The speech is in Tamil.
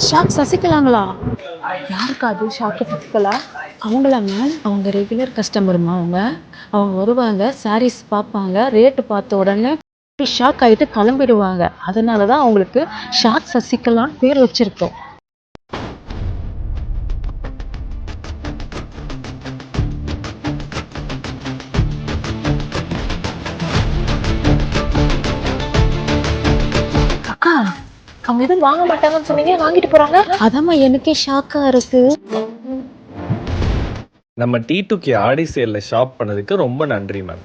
ஷாக் சசிகலாங்களா? யாருக்கு அது ஷாக்கு சசிகலா? அவங்களா மேம்? அவங்க ரெகுலர் கஸ்டமருமா அவங்க. அவங்க வருவாங்க, சாரீஸ் பார்ப்பாங்க, ரேட்டு பார்த்த உடனே ஷாக் ஆகிட்டு கிளம்பிடுவாங்க. அதனால தான் அவங்களுக்கு ஷாக் சசிகலான்னு பேர் வச்சிருக்கோம். அக்கா, அவங்க எதுவும் வாங்க மாட்டாங்கன்னு சொன்னீங்க, வாங்கிட்டு போறாங்க. அதாம்மா எனக்கே ஷாக்கா இருக்கு. நம்ம T2K ஆடி சேல்ல ஷாப் பண்ணதுக்கு ரொம்ப நன்றி மேம்.